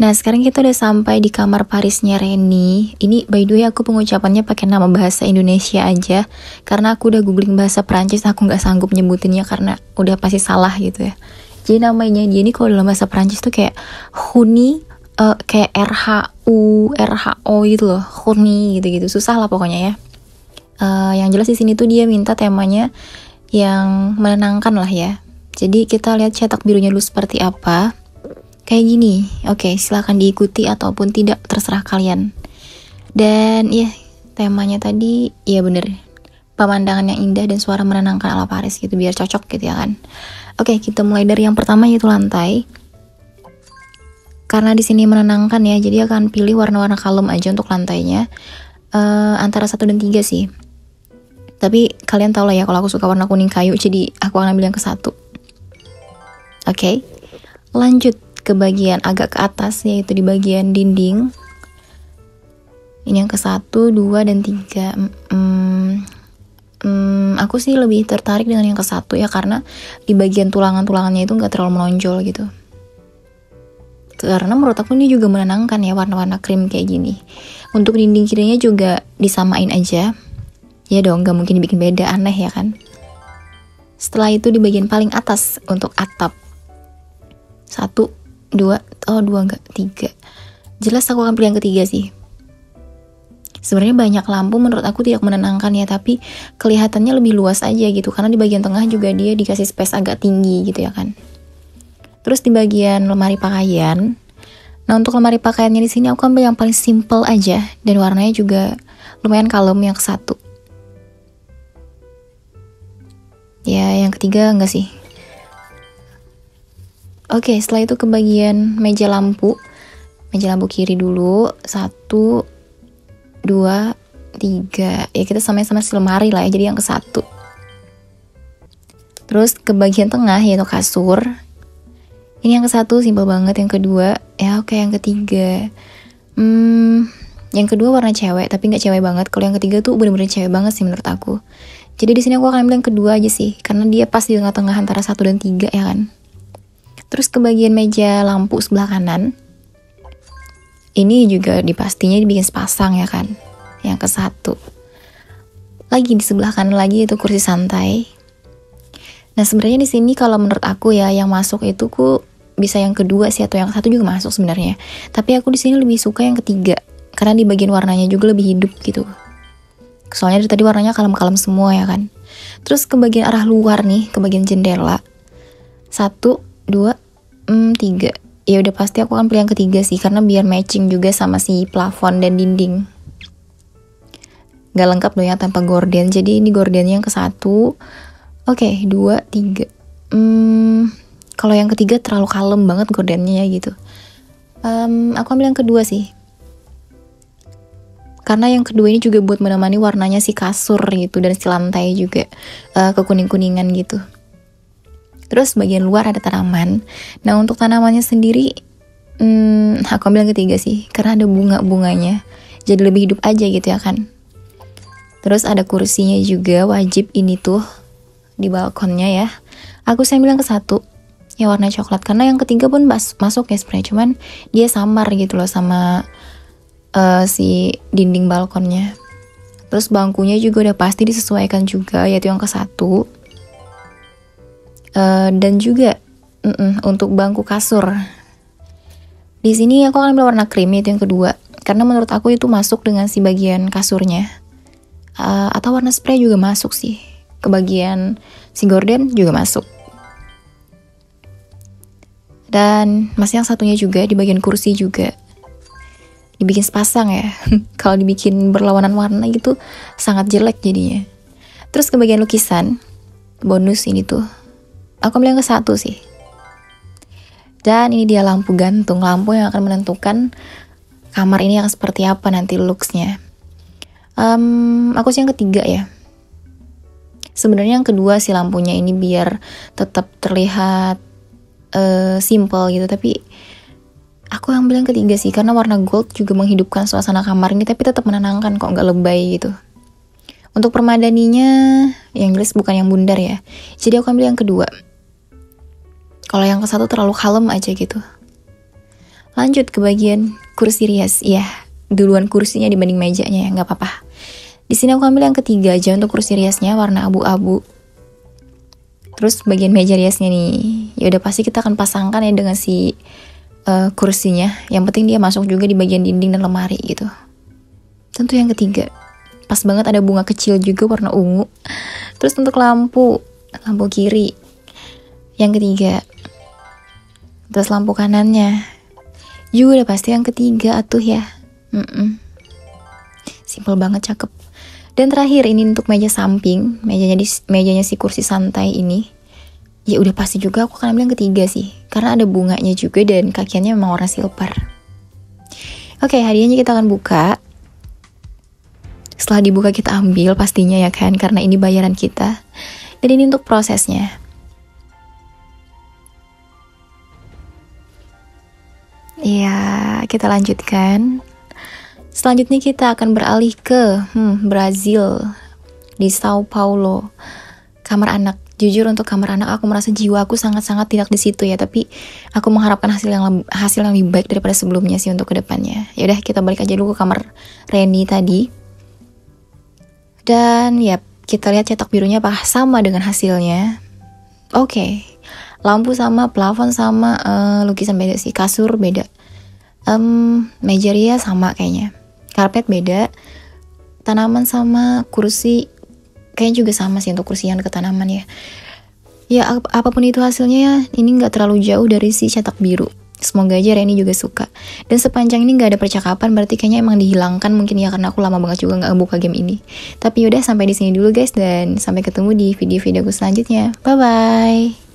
Nah, sekarang kita udah sampai di kamar Parisnya Reni. Ini by the way aku pengucapannya pakai nama bahasa Indonesia aja, karena aku udah googling bahasa Perancis, aku nggak sanggup nyebutinnya karena udah pasti salah gitu ya. Jadi namanya dia ini kalau dalam bahasa Perancis tuh kayak Huni, kayak RHO gitu loh, Huni gitu-gitu, susah lah pokoknya ya. Yang jelas di sini tuh dia minta temanya yang menenangkan lah ya. Jadi kita lihat cetak birunya dulu seperti apa. Kayak gini. Oke, silahkan diikuti ataupun tidak, terserah kalian. Dan ya, temanya tadi ya bener, pemandangan yang indah dan suara menenangkan ala Paris gitu, biar cocok gitu ya kan. Oke, kita mulai dari yang pertama yaitu lantai. Karena di sini menenangkan ya, jadi akan pilih warna-warna kalem aja untuk lantainya. Antara 1 dan 3 sih. Tapi kalian tau lah ya kalau aku suka warna kuning kayu, jadi aku akan ambil yang ke 1. Oke, lanjut ke bagian agak ke atas, yaitu di bagian dinding. Ini yang ke 1, 2, dan 3. Aku sih lebih tertarik dengan yang ke 1 ya, karena di bagian tulangan-tulangannya itu gak terlalu menonjol gitu. Karena menurut aku ini juga menenangkan ya, warna-warna krim kayak gini. Untuk dinding kirinya juga disamain aja. Ya dong, gak mungkin dibikin beda, aneh ya kan. Setelah itu di bagian paling atas untuk atap. 1, 2 enggak, 3. Jelas aku akan pilih yang ketiga sih. Sebenarnya banyak lampu menurut aku tidak menenangkan ya, tapi kelihatannya lebih luas aja gitu, karena di bagian tengah juga dia dikasih space agak tinggi gitu ya kan. Terus di bagian lemari pakaian. Nah, untuk lemari pakaiannya di sini aku ambil yang paling simple aja dan warnanya juga lumayan kalem, yang ke 1. Ya, yang ketiga enggak sih. Oke, setelah itu ke bagian meja lampu. Meja lampu kiri dulu. 1, 2, 3. Ya kita sama-sama si lemari lah ya, jadi yang ke 1. Terus ke bagian tengah yaitu kasur. Ini yang ke 1 simple banget. Yang kedua, ya oke, yang ketiga. Yang kedua warna cewek, tapi nggak cewek banget. Kalau yang ketiga tuh bener-bener cewek banget sih menurut aku. Jadi di sini aku akan ambil yang kedua aja sih, karena dia pas di tengah-tengah antara 1 dan 3 ya kan. Terus ke bagian meja lampu sebelah kanan. Ini juga dipastinya dibikin sepasang ya kan. Yang ke 1. Lagi di sebelah kanan lagi itu kursi santai. Nah, sebenarnya di sini kalau menurut aku ya, yang masuk itu bisa yang kedua sih, atau yang ke 1 juga masuk sebenarnya. Tapi aku di sini lebih suka yang ketiga, karena di bagian warnanya juga lebih hidup gitu. Soalnya dari tadi warnanya kalem-kalem semua ya kan. Terus ke bagian arah luar nih, ke bagian jendela. 1, 2, 3. Ya udah pasti aku akan pilih yang ketiga sih, karena biar matching juga sama si plafon dan dinding. Gak lengkap loh ya tanpa gorden. Jadi ini gordennya yang ke 1. Oke, 2, 3. Kalau yang ketiga terlalu kalem banget gordennya ya gitu. Aku ambil yang kedua sih. Karena yang kedua ini juga buat menemani warnanya si kasur gitu, dan si lantai juga kekuning-kuningan gitu. Terus bagian luar ada tanaman. Nah, untuk tanamannya sendiri aku ambil yang ketiga sih, karena ada bunga-bunganya, jadi lebih hidup aja gitu ya kan. Terus ada kursinya juga, wajib ini tuh di balkonnya ya. Aku ambil yang ke 1 yang warna coklat, karena yang ketiga pun masuk ya sebenarnya, cuman dia samar gitu loh sama si dinding balkonnya. Terus bangkunya juga udah pasti disesuaikan juga, yaitu yang ke 1. Dan juga untuk bangku kasur. Di sini aku akan ambil warna krim, yaitu yang kedua, karena menurut aku itu masuk dengan si bagian kasurnya. Atau warna spray juga masuk sih. Ke bagian si gorden juga masuk. Dan masih yang satunya juga di bagian kursi juga dibikin sepasang ya. Kalau dibikin berlawanan warna gitu sangat jelek jadinya. Terus ke bagian lukisan, bonus ini tuh, aku ambil yang ke 1 sih. Dan ini dia lampu gantung, lampu yang akan menentukan kamar ini yang seperti apa nanti looksnya. Aku sih yang ketiga ya. Sebenarnya yang kedua sih lampunya ini biar tetap terlihat simple gitu, tapi aku ambil yang ketiga sih, karena warna gold juga menghidupkan suasana kamar ini, tapi tetap menenangkan kok, nggak lebay gitu. Untuk permadaninya yang jelas bukan yang bundar ya, jadi aku ambil yang kedua. Kalau yang ke 1 terlalu kalem aja gitu. Lanjut ke bagian kursi rias. Ya, duluan kursinya dibanding mejanya ya, nggak apa-apa. Di sini aku ambil yang ketiga aja untuk kursi riasnya warna abu-abu. Terus bagian meja riasnya nih, ya udah pasti kita akan pasangkan ya dengan si kursinya. Yang penting dia masuk juga di bagian dinding dan lemari gitu. Tentu yang ketiga, pas banget ada bunga kecil juga warna ungu. Terus untuk lampu kiri yang ketiga. Terus lampu kanannya juga udah pasti yang ketiga atuh ya. Simple banget, cakep. Dan terakhir ini untuk meja samping, mejanya si kursi santai ini. Ya udah pasti juga aku akan ambil yang ketiga sih, karena ada bunganya juga dan kakiannya memang warna silver. Oke, hadiahnya kita akan buka. Setelah dibuka kita ambil pastinya ya kan, karena ini bayaran kita. Dan ini untuk prosesnya. Ya, kita lanjutkan. Selanjutnya kita akan beralih ke Brazil, di Sao Paulo. Kamar anak. Jujur untuk kamar anak aku merasa jiwa aku sangat-sangat tidak di situ ya, tapi aku mengharapkan hasil yang lebih baik daripada sebelumnya sih untuk kedepannya. Ya udah kita balik aja dulu ke kamar Reni tadi. Dan ya kita lihat cetak birunya apakah sama dengan hasilnya. Oke. Lampu sama, plafon sama, lukisan beda sih, kasur beda. Meja rias sama kayaknya. Karpet beda. Tanaman sama, kursi kayaknya juga sama sih untuk kursi yang ke tanaman ya. Ya apapun itu hasilnya ya, ini gak terlalu jauh dari si cetak biru. Semoga aja Reni juga suka. Dan sepanjang ini gak ada percakapan, berarti kayaknya emang dihilangkan mungkin ya, karena aku lama banget juga gak buka game ini. Tapi yaudah sampai di sini dulu guys, dan sampai ketemu di video-videoku selanjutnya. Bye bye.